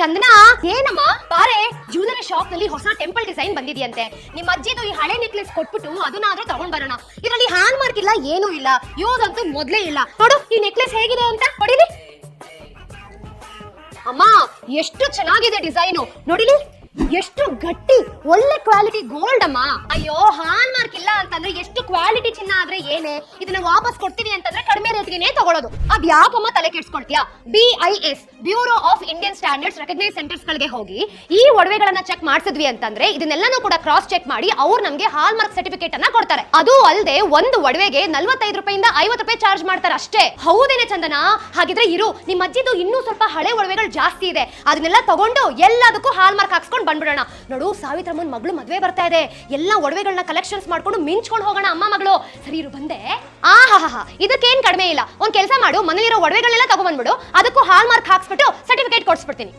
ಚಂದನಾ, ಏನಮ್ಮ ಬಾರೆ, jewellery shop ನಲ್ಲಿ ಹೊಸ ಟೆಂಪಲ್ ಡಿಸೈನ್ ಬಂದಿದೆಯಂತೆ. ನಿಮ್ಮ ಅಜ್ಜಿದು ಈ ಹಳೆ ನೆಕ್ಲೆಸ್ ಕೊಟ್ಬಿಟ್ಟು ಅದನ್ನಾದ್ರೂ ತಗೊಂಡ್ ಬರೋಣ. ಇದರಲ್ಲಿ ಹ್ಯಾಂಡ್ ಮಾರ್ಕ್ ಇಲ್ಲ, ಏನೂ ಇಲ್ಲ, ಯೂಸ್ ಅಂತೂ ಮೊದ್ಲೇ ಇಲ್ಲ. ನೋಡು ಈ ನೆಕ್ಲೆಸ್ ಹೇಗಿದೆ ಅಂತ ಹೊಡಿಲಿ. ಅಮ್ಮ, ಎಷ್ಟು ಚೆನ್ನಾಗಿದೆ ಡಿಸೈನು, ನೋಡಿಲಿ ಎಷ್ಟು ಗಟ್ಟಿ, ಒಳ್ಳೆ ಕ್ವಾಲಿಟಿ ಗೋಲ್ಡ್ ಅಮ್ಮ. ಅಯ್ಯೋ, ಹಾಲ್ ಮಾರ್ಕ್ ಇಲ್ಲ ಅಂತಂದ್ರೆ ಎಷ್ಟು ಕ್ವಾಲಿಟಿ ಚಿನ್ನ ಆದ್ರೆ ಏನೇ, ಇದನ್ನ ವಾಪಸ್ ಕೊಡ್ತೀನಿ ಅಂತಂದ್ರೆ ಕಡಿಮೆ ರೇಟ್ಗೆನೇ ತಗೊಳ್ಳೋದು. ಅದ್ ಯಾಕಮ್ಮ ತಲೆ ಕೆಡ್ಸ್ಕೊಳ್ತೀಯಾ? BIS bureau of Indian standards recognise centres ಗಳಿಗೆ ಹೋಗಿ ಈ ಒಡವೆಗಳನ್ನ ಚೆಕ್ ಮಾಡಿಸಿದ್ವಿ ಅಂತಂದ್ರೆ ಇದನ್ನೆಲ್ಲಾನು ಕೂಡ ಕ್ರಾಸ್ ಚೆಕ್ ಮಾಡಿ ಅವ್ರು ನಮ್ಗೆ ಹಾಲ್ ಮಾರ್ಕ್ ಸರ್ಟಿಫಿಕೇಟ್ ಅನ್ನ ಕೊಡ್ತಾರೆ. ಅದು ಅಲ್ಲದೆ ಒಂದು ಒಡವೆಗೆ 45 ರೂಪಾಯಿಂದ 50 ರೂಪಾಯಿ ಚಾರ್ಜ್ ಮಾಡ್ತಾರೆ ಅಷ್ಟೇ. ಹೌದೇನೆ ಚಂದನಾ? ಹಾಗಿದ್ರೆ ಇರು, ನಿಮ್ಮ ಅಜ್ಜಿದು ಇನ್ನೂ ಸ್ವಲ್ಪ ಹಳೆ ಒಡವೆಗಳು ಜಾಸ್ತಿ ಇದೆ, ಅದನ್ನೆಲ್ಲ ತಗೊಂಡು ಎಲ್ಲದಕ್ಕೂ ಹಾಲ್ ಮಾರ್ಕ್ ಹಾಕ್ಸ್ಕೊಂಡು ಬಂದ್ಬಿಡೋಣ. ನೋಡು, ಸಾವಿತ್ರಮ್ಮನ ಮಗಳು ಮದ್ವೆ ಬರ್ತಾ ಇದೆ, ಎಲ್ಲಾ ಒಡವೆಗಳನ್ನ ಕಲೆಕ್ಷನ್ಸ್ ಮಾಡ್ಕೊಂಡು ಮಿಂಚ್ಕೊಂಡು ಹೋಗೋಣ ಅಮ್ಮ ಮಗಳು. ಸರಿ ಇರು, ಬಂದೆ. ಇದಕ್ಕೇನ್ ಕಡಿಮೆ ಇಲ್ಲ, ಒಂದ್ ಕೆಲಸ ಮಾಡು, ಮನೇಲಿರೋ ಒಡವೆಗಳನ್ನೆಲ್ಲ ತಗೊಂಡ್ಬಂದ್ಬಿಡು, ಅದಕ್ಕೂ ಹಾಲ್ ಮಾರ್ಕ್ ಹಾಕ್ಸ್ಬಿಟ್ಟು ಸರ್ಟಿಫಿಕೇಟ್ ಕೊಡ್ಸ್ಬಿಡ್ತೀನಿ.